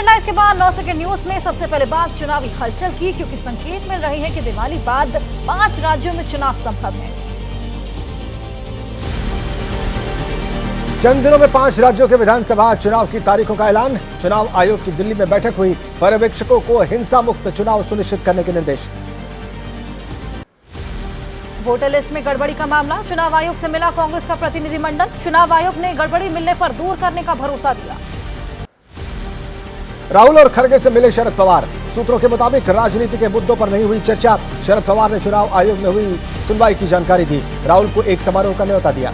Headlines के बाद 9 second news में सबसे पहले बात चुनावी हलचल की, क्योंकि संकेत मिल रहे हैं कि दिवाली बाद 5 राज्यों में चुनाव संभव है। चंद दिनों में 5 राज्यों के विधानसभा चुनाव की तारीखों का ऐलान। चुनाव आयोग की दिल्ली में बैठक हुई। पर्यवेक्षकों को हिंसा मुक्त चुनाव सुनिश्चित करने के निर्देश। वोटर लिस्ट में गड़बड़ी का मामला, चुनाव आयोग से मिला कांग्रेस का प्रतिनिधिमंडल। चुनाव आयोग ने गड़बड़ी मिलने पर दूर करने का भरोसा दिया। राहुल और खड़गे से मिले शरद पवार। सूत्रों के मुताबिक राजनीति के मुद्दों पर नहीं हुई चर्चा। शरद पवार ने चुनाव आयोग में हुई सुनवाई की जानकारी दी। राहुल को एक समारोह का न्योता दिया।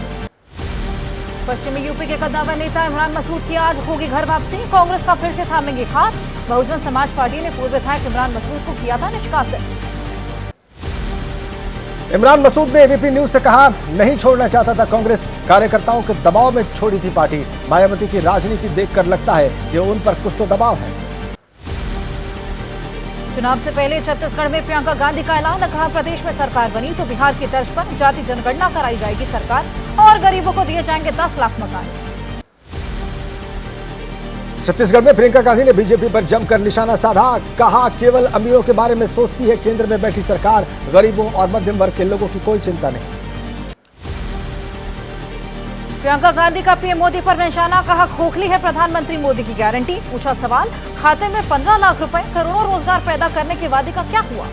पश्चिमी यूपी के कद्दावर नेता इमरान मसूद की आज होगी घर वापसी। कांग्रेस का फिर से थामेंगे हाथ। बहुजन समाज पार्टी ने पूर्व विधायक इमरान मसूद को किया था निष्कासित। इमरान मसूद ने एबीपी न्यूज से कहा, नहीं छोड़ना चाहता था कांग्रेस, कार्यकर्ताओं के दबाव में छोड़ी थी पार्टी। मायावती की राजनीति देखकर लगता है कि उन पर कुछ तो दबाव है। चुनाव से पहले छत्तीसगढ़ में प्रियंका गांधी का ऐलान, कहा प्रदेश में सरकार बनी तो बिहार की तर्ज पर जाति जनगणना कराई जाएगी सरकार और गरीबों को दिए जाएंगे 10 लाख मकान। छत्तीसगढ़ में प्रियंका गांधी ने बीजेपी पर जमकर निशाना साधा। कहा, केवल अमीरों के बारे में सोचती है केंद्र में बैठी सरकार, गरीबों और मध्यम वर्ग के लोगों की कोई चिंता नहीं। प्रियंका गांधी का पीएम मोदी पर निशाना, कहा खोखली है प्रधानमंत्री मोदी की गारंटी। पूछा सवाल, खाते में 15 लाख रुपए, करोड़ों रोजगार पैदा करने के वादे का क्या हुआ।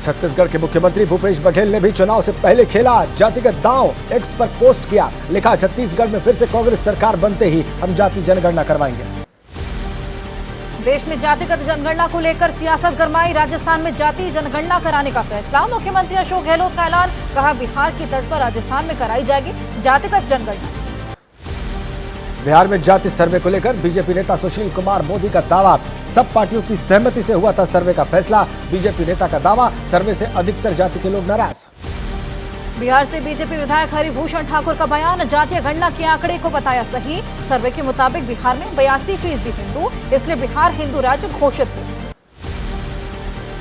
छत्तीसगढ़ के मुख्यमंत्री भूपेश बघेल ने भी चुनाव से पहले खेला जातिगत दांव। एक्स पर पोस्ट किया, लिखा छत्तीसगढ़ में फिर से कांग्रेस सरकार बनते ही हम जाति जनगणना करवाएंगे। देश में जातिगत जनगणना को लेकर सियासत गरमाई। राजस्थान में जाति जनगणना कराने का फैसला। मुख्यमंत्री अशोक गहलोत का ऐलान, कहा बिहार की तर्ज पर राजस्थान में कराई जाएगी जातिगत जनगणना। बिहार में जाति सर्वे को लेकर बीजेपी नेता सुशील कुमार मोदी का दावा, सब पार्टियों की सहमति से हुआ था सर्वे का फैसला। बीजेपी नेता का दावा, सर्वे से अधिकतर जाति के लोग नाराज। बिहार से बीजेपी विधायक हरिभूषण ठाकुर का बयान, जातीय गणना के आंकड़े को बताया सही। सर्वे के मुताबिक बिहार में 82% हिंदू, इसलिए बिहार हिंदू राज्य घोषित हो।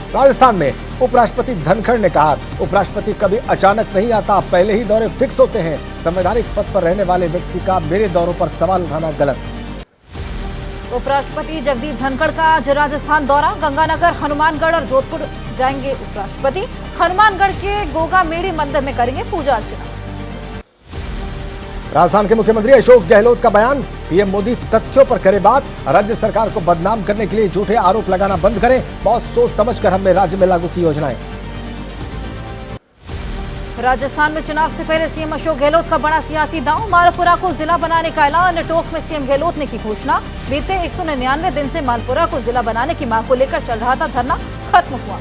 राजस्थान में उपराष्ट्रपति धनखड़ ने कहा, उपराष्ट्रपति कभी अचानक नहीं आता, पहले ही दौरे फिक्स होते हैं। संवैधानिक पद पर रहने वाले व्यक्ति का मेरे दौरों पर सवाल उठाना गलत। उपराष्ट्रपति जगदीप धनखड़ का आज राजस्थान दौरा। गंगानगर, हनुमानगढ़ और जोधपुर जाएंगे उपराष्ट्रपति। हनुमानगढ़ के गोगा मेड़ी मंदिर में करेंगे पूजा अर्चना। राजस्थान के मुख्यमंत्री अशोक गहलोत का बयान, पीएम मोदी तथ्यों पर करे बात, राज्य सरकार को बदनाम करने के लिए झूठे आरोप लगाना बंद करें। बहुत सोच समझकर हमने राज्य में लागू की योजनाएं। राजस्थान में चुनाव से पहले सीएम अशोक गहलोत का बड़ा सियासी दांव। मालपुरा को जिला बनाने का ऐलान। टोक में सीएम गहलोत ने की घोषणा। बीते 199 दिन से मालपुरा को जिला बनाने की मांग को लेकर चल रहा था धरना, खत्म हुआ।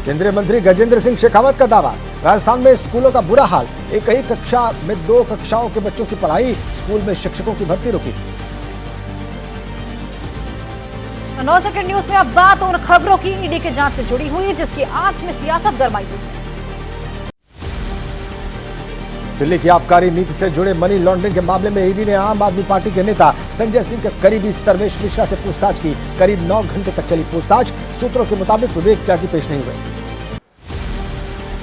केंद्रीय मंत्री गजेंद्र सिंह शेखावत का दावा, राजस्थान में स्कूलों का बुरा हाल, एक ही कक्षा में 2 कक्षाओं के बच्चों की पढ़ाई, स्कूल में शिक्षकों की भर्ती रुकी। 9 सेकंड न्यूज में अब बात उन खबरों की ईडी के जांच से जुड़ी हुई जिसकी आंच में सियासत गरमाई हुई है। दिल्ली की आबकारी नीति से जुड़े मनी लॉन्ड्रिंग के मामले में ईडी ने आम आदमी पार्टी के नेता संजय सिंह के करीबी सर्वेश मिश्रा से पूछताछ की। करीब 9 घंटे तक चली पूछताछ। सूत्रों के मुताबिक विवेक त्यागी पेश नहीं हुए।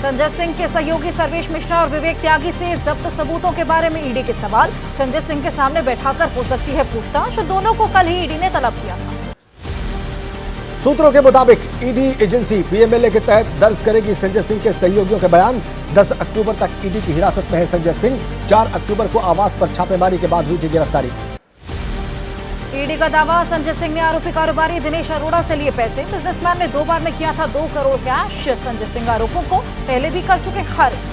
संजय सिंह के सहयोगी सर्वेश मिश्रा और विवेक त्यागी से जब्त सबूतों के बारे में ईडी के सवाल। संजय सिंह के सामने बैठाकर हो सकती है पूछताछ। दोनों को कल ही ईडी ने तलब किया था। सूत्रों के मुताबिक ईडी एजेंसी पीएमएलए के तहत दर्ज करेगी संजय सिंह के सहयोगियों के बयान। 10 अक्टूबर तक ईडी की हिरासत में है संजय सिंह। 4 अक्टूबर को आवास पर छापेमारी के बाद हुई थी गिरफ्तारी। ईडी का दावा, संजय सिंह ने आरोपी कारोबारी दिनेश अरोड़ा से लिए पैसे। बिजनेसमैन ने 2 बार में किया था 2 करोड़ कैश। संजय सिंह आरोपों को पहले भी कर चुके खारिज।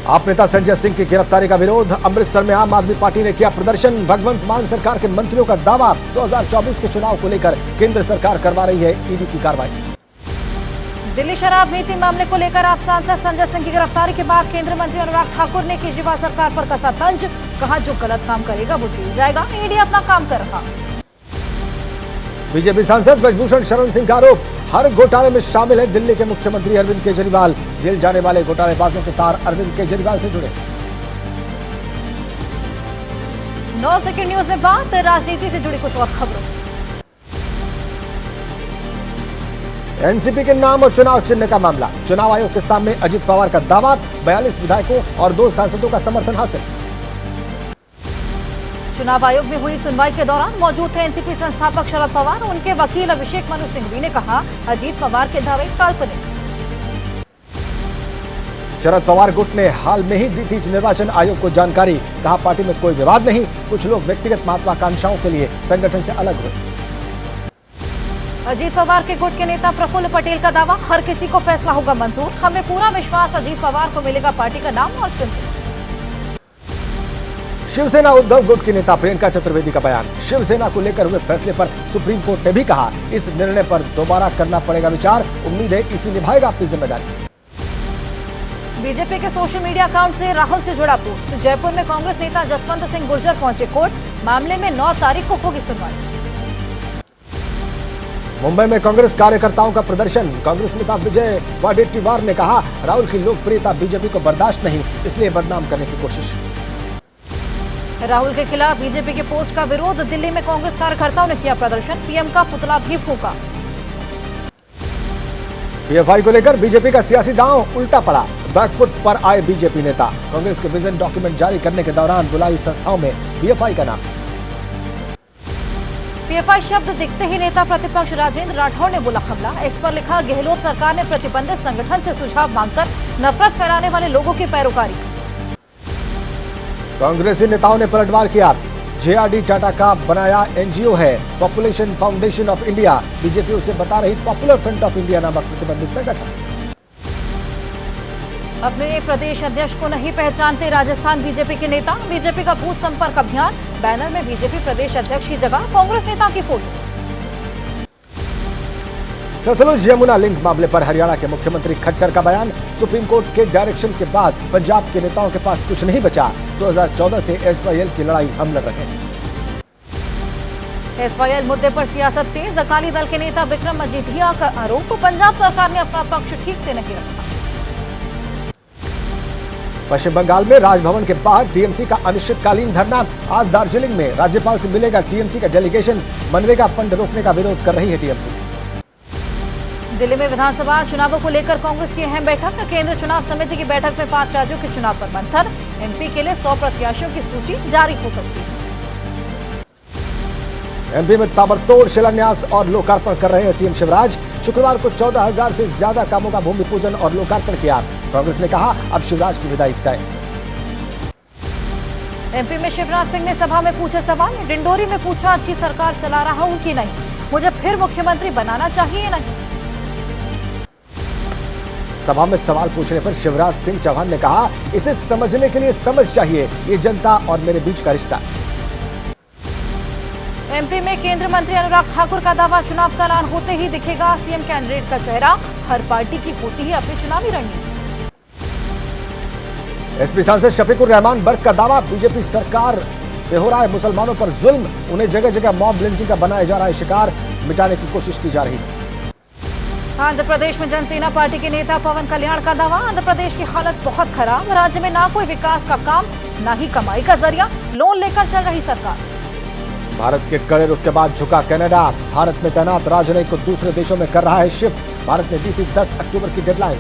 आप नेता संजय सिंह की गिरफ्तारी का विरोध। अमृतसर में आम आदमी पार्टी ने किया प्रदर्शन। भगवंत मान सरकार के मंत्रियों का दावा, 2024 के चुनाव को लेकर केंद्र सरकार करवा रही है ईडी की कार्रवाई। दिल्ली शराब नीति मामले को लेकर आप सांसद संजय सिंह की गिरफ्तारी के बाद केंद्रीय मंत्री अनुराग ठाकुर ने केजरीवाल सरकार पर कसा तंज। कहा, जो गलत काम करेगा वो जेल जाएगा। ईडी अपना काम कर रहा। बीजेपी सांसद ब्रजभूषण शरण सिंह का आरोप, हर घोटाले में शामिल है दिल्ली के मुख्यमंत्री अरविंद केजरीवाल। जेल जाने वाले घोटालेबाजों के तार अरविंद केजरीवाल से जुड़े। 9 सेकंड न्यूज में बात राजनीति से जुड़ी कुछ और खबरों। एनसीपी के नाम और चुनाव चिन्ह का मामला। चुनाव आयोग के सामने अजित पवार का दावा, 42 विधायकों और 2 सांसदों का समर्थन हासिल। चुनाव आयोग में हुई सुनवाई के दौरान मौजूद थे एनसीपी संस्थापक शरद पवार। उनके वकील अभिषेक मनु सिंघवी ने कहा, अजीत पवार के दावे काल्पनिक। शरद पवार गुट ने हाल में ही दी थी निर्वाचन आयोग को जानकारी। कहा, पार्टी में कोई विवाद नहीं, कुछ लोग व्यक्तिगत महत्वाकांक्षाओं के लिए संगठन से अलग हुए। अजीत पवार के गुट के नेता प्रफुल्ल पटेल का दावा, हर किसी को फैसला होगा मंजूर। हमें पूरा विश्वास, अजीत पवार को मिलेगा पार्टी का नाम और सिंबल। शिवसेना उद्धव गुट की नेता प्रियंका चतुर्वेदी का बयान। शिवसेना को लेकर हुए फैसले पर सुप्रीम कोर्ट ने भी कहा, इस निर्णय पर दोबारा करना पड़ेगा विचार। उम्मीद है इसी निभाएगा अपनी जिम्मेदारी। बीजेपी के सोशल मीडिया अकाउंट से राहुल से जुड़ा पोस्ट। जयपुर में कांग्रेस नेता जसवंत सिंह गुर्जर पहुंचे कोर्ट। मामले में 9 तारीख को होगी सुनवाई। मुंबई में कांग्रेस कार्यकर्ताओं का प्रदर्शन। कांग्रेस नेता विजय वडेट्टीवार ने कहा, राहुल की लोकप्रियता बीजेपी को बर्दाश्त नहीं, इसलिए बदनाम करने की कोशिश। राहुल के खिलाफ बीजेपी के पोस्ट का विरोध। दिल्ली में कांग्रेस कार्यकर्ताओं ने किया प्रदर्शन। पीएम का पुतला भी फूंका। पीएफआई को लेकर बीजेपी का सियासी दांव उल्टा पड़ा। बैकफुट पर आए बीजेपी नेता। कांग्रेस के विजन डॉक्यूमेंट जारी करने के दौरान बुलाई संस्थाओं में पीएफआई का नाम। पीएफआई शब्द दिखते ही नेता प्रतिपक्ष राजेंद्र राठौड़ ने बोला हमला। इस पर लिखा, गहलोत सरकार ने प्रतिबंधित संगठन से सुझाव मांगकर नफरत फैलाने वाले लोगों की पैरोकारी। कांग्रेसी नेताओं ने पलटवार किया। जेआरडी टाटा का बनाया एनजीओ है population foundation of India. BJP उसे बता रही पॉपुलर फ्रंट ऑफ इंडिया नामक प्रतिबंधित संगठन। अपने प्रदेश अध्यक्ष को नहीं पहचानते राजस्थान बीजेपी के नेता। बीजेपी का बूथ संपर्क अभियान। बैनर में बीजेपी प्रदेश अध्यक्ष की जगह कांग्रेस नेता की फोटो। सतलुज यमुना लिंक मामले पर हरियाणा के मुख्यमंत्री खट्टर का बयान। सुप्रीम कोर्ट के डायरेक्शन के बाद पंजाब के नेताओं के पास कुछ नहीं बचा। 2014 से एसवाईएल की लड़ाई हम लड़ रहे हैं। एसवाईएल मुद्दे पर सियासत तेज। अकाली दल के नेता विक्रम मजीठिया का आरोप, पंजाब सरकार ने अपना पक्ष ठीक से नहीं रखा। पश्चिम बंगाल में राजभवन के बाहर टीएमसी का अनिश्चितकालीन धरना। आज दार्जिलिंग में राज्यपाल से मिलेगा टीएमसी का डेलीगेशन। मनरेगा फंड रोकने का विरोध कर रही है टीएमसी। दिल्ली में विधानसभा चुनावों को लेकर कांग्रेस की अहम बैठक। केंद्रीय चुनाव समिति की बैठक में 5 राज्यों के चुनाव पर मंथन। एमपी के लिए 100 प्रत्याशियों की सूची जारी हो सकती है। एमपी में ताबड़तोड़ शिलान्यास और लोकार्पण कर रहे हैं सीएम शिवराज। शुक्रवार को 14,000 से ज्यादा कामों का भूमि पूजन और लोकार्पण किया। कांग्रेस ने कहा, अब शिवराज की विदाई तय। एमपी में शिवराज सिंह ने सभा में पूछे सवाल। डिंडोरी में पूछा, अच्छी सरकार चला रहा हूं कि नहीं, मुझे फिर मुख्यमंत्री बनाना चाहिए नहीं। सभा में सवाल पूछने पर शिवराज सिंह चौहान ने कहा, इसे समझने के लिए समझ चाहिए, ये जनता और मेरे बीच का रिश्ता। एमपी में केंद्रीय मंत्री अनुराग ठाकुर का दावा, चुनाव का ऐलान होते ही दिखेगा सीएम कैंडिडेट का चेहरा। हर पार्टी की होती है अपनी चुनावी रणनीति। एसपी सांसद शफीकुर रहमान बर्क का दावा, बीजेपी सरकार पे हो रहा है मुसलमानों पर जुल्म। उन्हें जगह जगह मॉब लिंचिंग का बनाया जा रहा है शिकार, मिटाने की कोशिश की जा रही है। आंध्र प्रदेश में जनसेना पार्टी के नेता पवन कल्याण का दावा, आंध्र प्रदेश की हालत बहुत खराब। राज्य में ना कोई विकास का काम, ना ही कमाई का जरिया, लोन लेकर चल रही सरकार। भारत के कड़े रुख के बाद झुका कनाडा। भारत में तैनात राजनयिक को दूसरे देशों में कर रहा है शिफ्ट। भारत ने दी थी 10 अक्टूबर की डेडलाइन।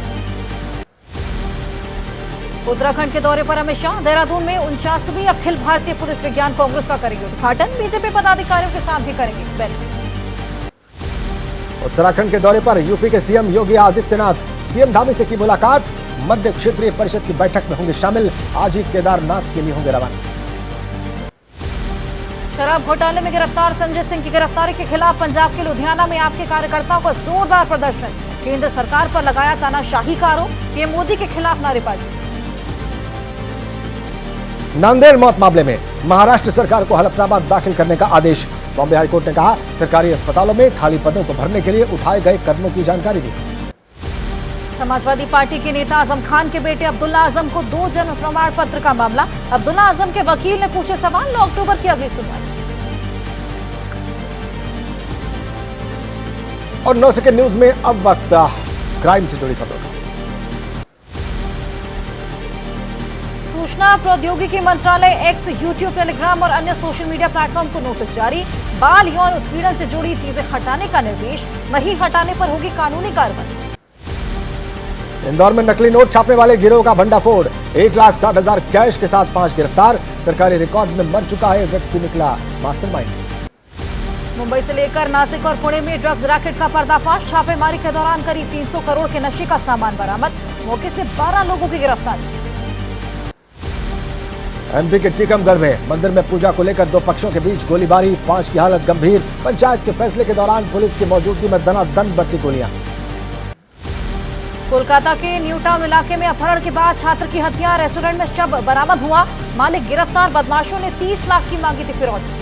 उत्तराखंड के दौरे पर अमित शाह। देहरादून में 49वीं अखिल भारतीय पुलिस विज्ञान कांग्रेस का करेंगे उद्घाटन। बीजेपी पदाधिकारियों के साथ भी करेंगे बैठक। उत्तराखंड के दौरे पर यूपी के सीएम योगी आदित्यनाथ। सीएम धामी से की मुलाकात। मध्य क्षेत्रीय परिषद की बैठक में होंगे शामिल। आज ही केदारनाथ के लिए होंगे रवाना। शराब घोटाले में गिरफ्तार संजय सिंह की गिरफ्तारी के खिलाफ पंजाब के लुधियाना में आपके कार्यकर्ताओं का जोरदार प्रदर्शन। केंद्र सरकार पर लगाया तानाशाही का आरोप। पीएम मोदी के खिलाफ नारेबाजी। नांदेड़ मौत मामले में महाराष्ट्र सरकार को हलफनामा दाखिल करने का आदेश। बॉम्बे हाईकोर्ट ने कहा, सरकारी अस्पतालों में खाली पदों को भरने के लिए उठाए गए कदमों की जानकारी दी। समाजवादी पार्टी के नेता आजम खान के बेटे अब्दुल्ला आजम को 2 जन्म प्रमाण पत्र का मामला। अब्दुल्ला आजम के वकील ने पूछे सवाल। 9 अक्टूबर की अगली सुनवाई। और 9 सेकंड न्यूज में अब वक्त क्राइम से जुड़ी खबरों का। सूचना प्रौद्योगिकी मंत्रालय एक्स, यूट्यूब, टेलीग्राम और अन्य सोशल मीडिया प्लेटफॉर्म को नोटिस जारी। बाल यौन उत्पीड़न से जुड़ी चीजें हटाने का निर्देश। नहीं हटाने पर होगी कानूनी कार्रवाई। इंदौर में नकली नोट छापने वाले गिरोह का भंडाफोड़, 1,60,000 कैश के साथ 5 गिरफ्तार। सरकारी रिकॉर्ड में मर चुका है व्यक्ति, निकला मास्टरमाइंड। मुंबई से लेकर नासिक और पुणे में ड्रग्स रैकेट का पर्दाफाश, छापेमारी के दौरान करीब 300 करोड़ के नशे का सामान बरामद, मौके से 12 लोगों की गिरफ्तारी। एमपी के टीकमगढ़ में मंदिर में पूजा को लेकर 2 पक्षों के बीच गोलीबारी, 5 की हालत गंभीर। पंचायत के फैसले के दौरान पुलिस की मौजूदगी में दनादन बरसी गोलियां। कोलकाता के न्यू टाउन इलाके में अपहरण के बाद छात्र की हत्या, रेस्टोरेंट में शव बरामद हुआ, मालिक गिरफ्तार, बदमाशों ने 30 लाख की मांगी थी फिरौती।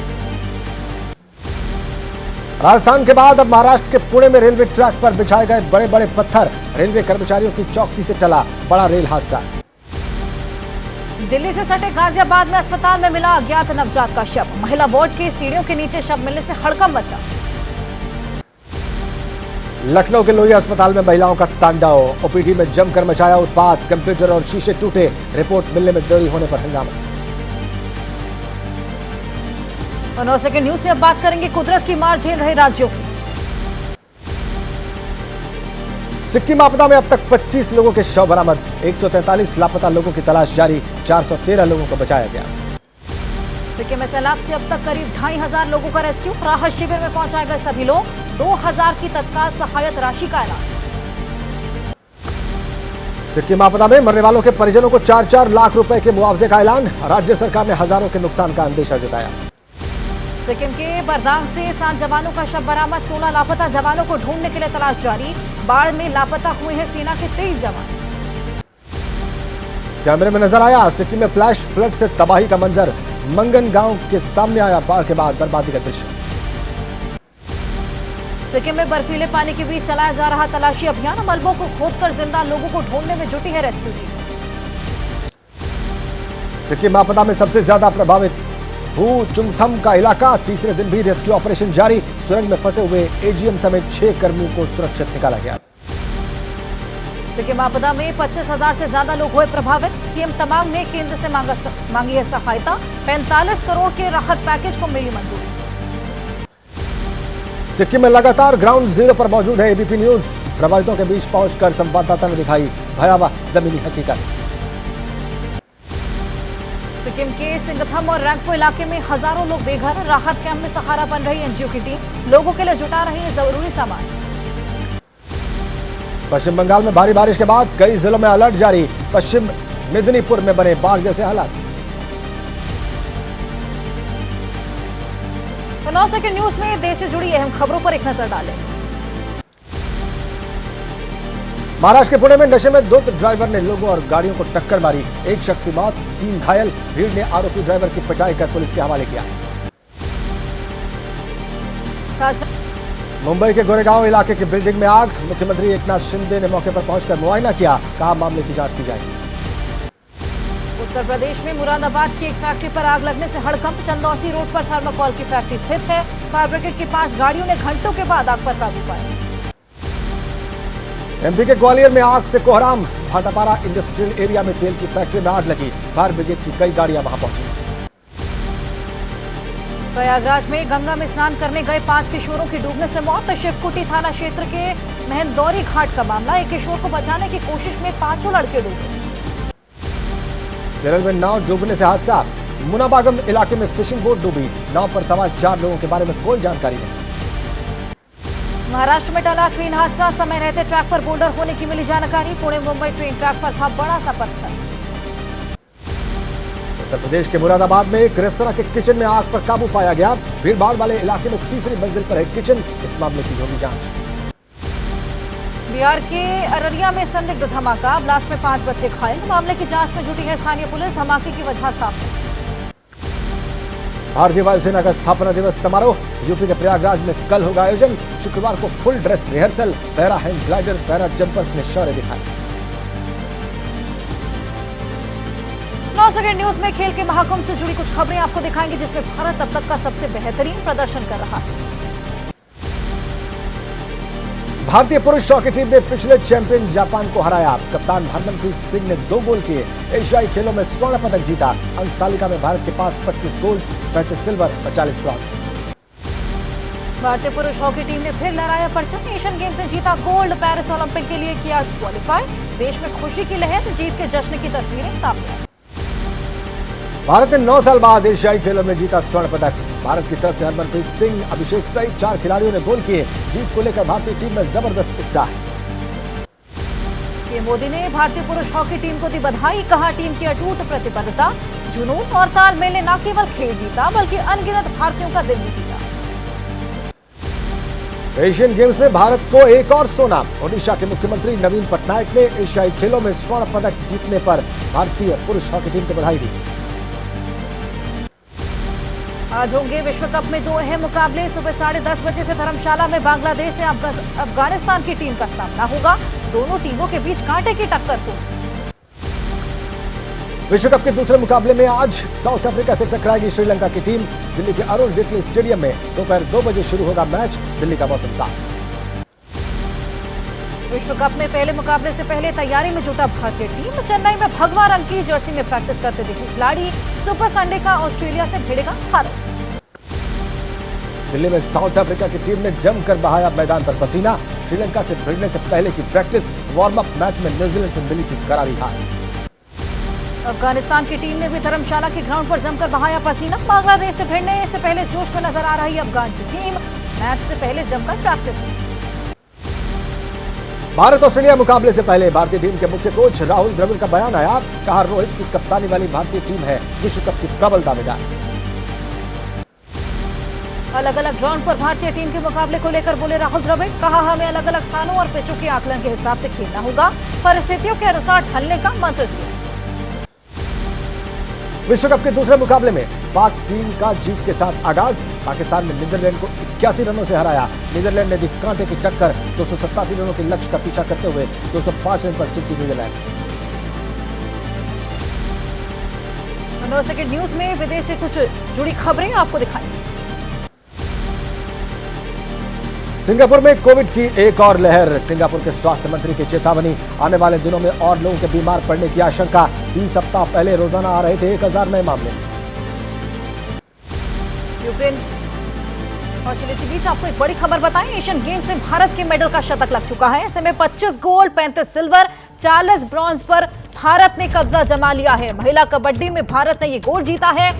राजस्थान के बाद अब महाराष्ट्र के पुणे में रेलवे ट्रैक पर बिछाए गए बड़े बड़े पत्थर, रेलवे कर्मचारियों की चौकसी से टला बड़ा रेल हादसा। दिल्ली से सटे गाजियाबाद में अस्पताल में मिला अज्ञात नवजात का शव, महिला वार्ड के सीढ़ियों के नीचे शव मिलने से हड़कंप मचा। लखनऊ के लोहिया अस्पताल में महिलाओं का तांडव, ओपीडी में जमकर मचाया उत्पात, कंप्यूटर और शीशे टूटे, रिपोर्ट मिलने में देरी होने पर हंगामा। और 9 सेकंड न्यूज में अब बात करेंगे कुदरत की मार झेल रहे राज्यों की। सिक्किम आपदा में अब तक 25 लोगों के शव बरामद, 143 लापता लोगों की तलाश जारी, 413 लोगों को बचाया गया। सिक्किम में सैलाब से अब तक करीब 2,500 लोगों का रेस्क्यू, राहत शिविर में पहुंचाए गए सभी लोग, 2,000 की तत्काल सहायता राशि का ऐलान। सिक्किम आपदा में मरने वालों के परिजनों को 4-4 लाख रुपए के मुआवजे का ऐलान, राज्य सरकार ने हजारों के नुकसान का अंदेशा जताया। सिक्किम के बरदांग से 7 जवानों का शव बरामद, 16 लापता जवानों को ढूंढने के लिए तलाश जारी, बाढ़ में लापता हुए हैं सेना के 23 जवान। कैमरे में नजर आया सिक्किम में फ्लैश फ्लड से तबाही का मंजर, मंगन गांव के सामने आया बाढ़ के बाद बर्बादी का दृश्य। सिक्किम में बर्फीले पानी के बीच चलाया जा रहा तलाशी अभियान, मलबों को खोदकर जिंदा लोगों को ढूंढने में जुटी है रेस्क्यू टीम। सिक्किम आपदा में सबसे ज्यादा प्रभावित हु चुंगथम का इलाका, तीसरे दिन भी रेस्क्यू ऑपरेशन जारी, सुरंग में फंसे हुए एजीएम समेत 6 कर्मियों को सुरक्षित निकाला गया। सिक्किम आपदा में 25,000 से ज्यादा लोग हुए प्रभावित, सीएम तमांग ने केंद्र से मांगी है सहायता, 45 करोड़ के राहत पैकेज को मिली मंजूरी। सिक्किम में लगातार ग्राउंड जीरो पर मौजूद है एबीपी न्यूज, प्रभावितों के बीच पहुंचकर संवाददाता ने दिखाई भयावह जमीनी हकीकत। सिक्किम के सिंगथम और रैंगपो इलाके में हजारों लोग बेघर, राहत कैंप में सहारा बन रही एनजीओ की टीम, लोगों के लिए जुटा रही है जरूरी सामान। पश्चिम बंगाल में भारी बारिश के बाद कई जिलों में अलर्ट जारी, पश्चिम मेदिनीपुर में बने बाढ़ जैसे हालात। तो 9 सेकंड न्यूज में देश से जुड़ी अहम खबरों पर एक नजर डालें। महाराष्ट्र के पुणे में नशे में 2 ड्राइवर ने लोगों और गाड़ियों को टक्कर मारी, 1 शख्स की मौत, 3 घायल। भीड़ ने आरोपी ड्राइवर की पिटाई कर पुलिस के हवाले किया। मुंबई के गोरेगांव इलाके की बिल्डिंग में आग, मुख्यमंत्री एकनाथ शिंदे ने मौके पर पहुंचकर मुआयना किया, कहा मामले की जांच की जाएगी। उत्तर प्रदेश में मुरादाबाद की एक फैक्ट्री पर आग लगने से हड़कंप, चंदौसी रोड पर थर्माकोल की फैक्ट्री स्थित है, फायर ब्रिगेड की 5 गाड़ियों ने घंटों के बाद आग पर काबू पाया। एमपी के ग्वालियर में आग से कोहराम, भाटापारा इंडस्ट्रियल एरिया में तेल की फैक्ट्री में आग लगी, फायर ब्रिगेड की कई गाड़ियां वहां पहुंची। प्रयागराज में गंगा में स्नान करने गए 5 किशोरों की डूबने से मौत, शिवकुटी थाना क्षेत्र के महंदौरी घाट का मामला, एक किशोर को बचाने की कोशिश में 5 लड़के डूबे। केरल में नाव डूबने से हादसा, मुनाबागम इलाके में फिशिंग बोट डूबी, नाव पर सवार 4 लोगों के बारे में कोई जानकारी नहीं। महाराष्ट्र में टला ट्रेन हादसा, समय रहते ट्रैक पर बोल्डर होने की मिली जानकारी, पुणे मुंबई ट्रेन ट्रैक पर था बड़ा सा पत्थर। उत्तर प्रदेश के मुरादाबाद में एक रेस्तरां के किचन में आग पर काबू पाया गया, भीड़ भाड़ वाले इलाके में तीसरी मंजिल पर है किचन, इस मामले की होगी जांच। बिहार के अररिया में संदिग्ध धमाका, ब्लास्ट में 5 बच्चे घायल, मामले की जांच में जुटी है स्थानीय पुलिस, धमाके की वजह साफ है। भारतीय वायुसेना का स्थापना दिवस समारोह यूपी के प्रयागराज में कल होगा आयोजन, शुक्रवार को full dress rehearsal, para hand glider, para jumpers ने शौर्य दिखाया। 9 सेकंड न्यूज में खेल के महाकुंभ से जुड़ी कुछ खबरें आपको दिखाएंगे, जिसमें भारत अब तक का सबसे बेहतरीन प्रदर्शन कर रहा है। भारतीय पुरुष हॉकी टीम ने पिछले चैंपियन जापान को हराया, कप्तान हरमनप्रीत सिंह ने 2 गोल किए, एशियाई खेलों में स्वर्ण पदक जीता, अंक तालिका में भारत के पास 25 गोल्स, 35 सिल्वर और 40 ब्रॉन्ज। भारतीय पुरुष हॉकी टीम ने फिर लहराया परचम, एशियन गेम्स में जीता गोल्ड, पेरिस ओलंपिक के लिए किया क्वालिफाई, देश में खुशी की लहर, जीत के जश्न की तस्वीरें सामने आई। भारत ने 9 साल बाद एशियाई खेलों में जीता स्वर्ण पदक। भारत की तरफ से हरमनप्रीत सिंह, अभिषेक सहित 4 खिलाड़ियों ने गोल किए। जीत को लेकर भारतीय टीम में जबरदस्त उत्साह है। पीएम मोदी ने भारतीय पुरुष हॉकी टीम को दी बधाई, कहा टीम की अटूट प्रतिबद्धता, जुनून और तालमेल ने न केवल खेल जीता बल्कि अनगिनत भारतीयों का दिल भी जीता। एशियन गेम्स में भारत को एक और सोना। ओडिशा के मुख्यमंत्री नवीन पटनायक ने एशियाई खेलों में स्वर्ण पदक जीतने पर भारतीय पुरुष हॉकी टीम को बधाई दी। आज होंगे विश्व कप में 2 अहम मुकाबले। सुबह 10:30 बजे से धर्मशाला में बांग्लादेश से अफगानिस्तान की टीम का सामना होगा। दोनों टीमों के बीच कांटे की टक्कर होगी। विश्व कप के दूसरे मुकाबले में आज साउथ अफ्रीका से टकराएगी श्रीलंका की टीम। दिल्ली के अरुण जेटली स्टेडियम में दोपहर 2 बजे शुरू होगा मैच। दिल्ली का मौसम साफ। विश्व कप में पहले मुकाबले से पहले तैयारी में जुटा भारतीय टीम। चेन्नई में भगवा रंग की जर्सी में प्रैक्टिस करते दिखे खिलाड़ी। सुपर संडे का ऑस्ट्रेलिया से भिड़ेगा भारत। दिल्ली में साउथ अफ्रीका की टीम ने जमकर बहाया मैदान पर पसीना। श्रीलंका से भिड़ने से पहले की प्रैक्टिस, वार्म अप मैच में न्यूजीलैंड से मिली थी करारी हार। अफगानिस्तान की टीम ने भी धर्मशाला के ग्राउंड पर जमकर बहाया पसीना। बांग्लादेश से भिड़ने से पहले जोश में नजर आ रही अफगान की टीम। मैच से पहले जमकर प्रैक्टिस। भारत ऑस्ट्रेलिया मुकाबले से पहले भारतीय टीम के मुख्य कोच राहुल द्रविड़ का बयान आया। कहा, रोहित की कप्तानी वाली भारतीय टीम है विश्व कप की प्रबल दावेदार। अलग अलग ग्राउंड पर भारतीय टीम के मुकाबले को लेकर बोले राहुल द्रविड़। कहा, हमें अलग अलग स्थानों और पिचों के आकलन के हिसाब से खेलना होगा, परिस्थितियों के अनुसार ढलने का मंत्र दिया। विश्व कप के दूसरे मुकाबले में पाक टीम का जीत के साथ आगाज। पाकिस्तान ने नीदरलैंड को 81 रनों से हराया। नीदरलैंड ने दी कांटे की टक्कर। 287 रनों के लक्ष्य का पीछा करते हुए 205 रन पर सिद्धि नीदरलैंड। 9 सेकंड न्यूज में विदेश से कुछ जुड़ी खबरें आपको दिखाई। सिंगापुर में कोविड की एक और लहर। सिंगापुर के स्वास्थ्य मंत्री की चेतावनी, आने वाले दिनों में और लोगों के बीमार पड़ने की आशंका। 3 सप्ताह पहले रोजाना आ रहे थे 1000 नए मामले। यूक्रेन और चलिए इसी बीच आपको एक बड़ी खबर बताएं। एशियन गेम्स में भारत के मेडल का शतक लग चुका है। ऐसे में 25 गोल्ड, 35 सिल्वर, 40 ब्रॉन्ज पर भारत ने कब्जा जमा लिया है। महिला कबड्डी में भारत ने ये गोल्ड जीता है,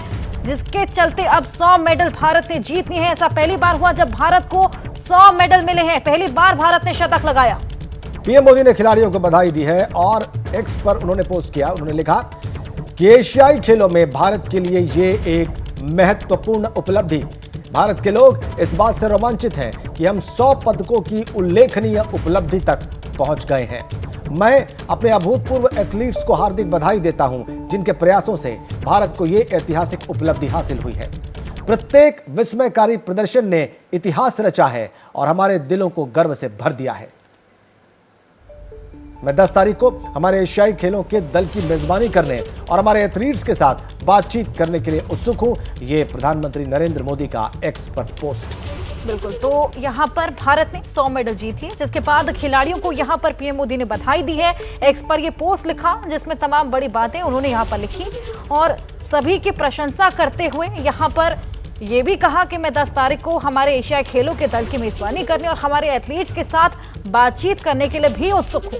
जिसके चलते अब 100 मेडल भारत ने जीत लिए हैं। ऐसा पहली बार हुआ जब भारत को 100 मेडल मिले हैं। पहली बार भारत ने शतक लगाया। पीएम मोदी ने खिलाड़ियों को बधाई दी है और एक्स पर उन्होंने पोस्ट किया। उन्होंने लिखा कि एशियाई खेलों में भारत के लिए ये एक महत्वपूर्ण उपलब्धि। भारत के लोग इस बात से रोमांचित हैं कि हम 100 पदकों की उल्लेखनीय उपलब्धि तक पहुंच गए हैं। मैं अपने अभूतपूर्व एथलीट्स को हार्दिक बधाई देता हूं, जिनके प्रयासों से भारत को ये ऐतिहासिक उपलब्धि हासिल हुई है। प्रत्येक विस्मयकारी प्रदर्शन ने इतिहास रचा है और हमारे दिलों को गर्व से भर दिया है। मैं 10 तारीख को हमारे एशियाई खेलों के दल की मेजबानी करने और हमारे एथलीट्स के साथ बातचीत करने के लिए उत्सुक हूं। ये प्रधानमंत्री नरेंद्र मोदी का एक्स पर पोस्ट। बिल्कुल, तो यहाँ पर भारत ने 100 मेडल जीत लिए, जिसके बाद खिलाड़ियों को यहाँ पर पीएम मोदी ने बधाई दी है। एक्स पर ये पोस्ट लिखा, जिसमें तमाम बड़ी बातें उन्होंने यहाँ पर लिखी और सभी की प्रशंसा करते हुए यहाँ पर ये भी कहा कि मैं 10 तारीख को हमारे एशियाई खेलों के दल की मेजबानी करने और हमारे एथलीट्स के साथ बातचीत करने के लिए भी उत्सुक हूँ।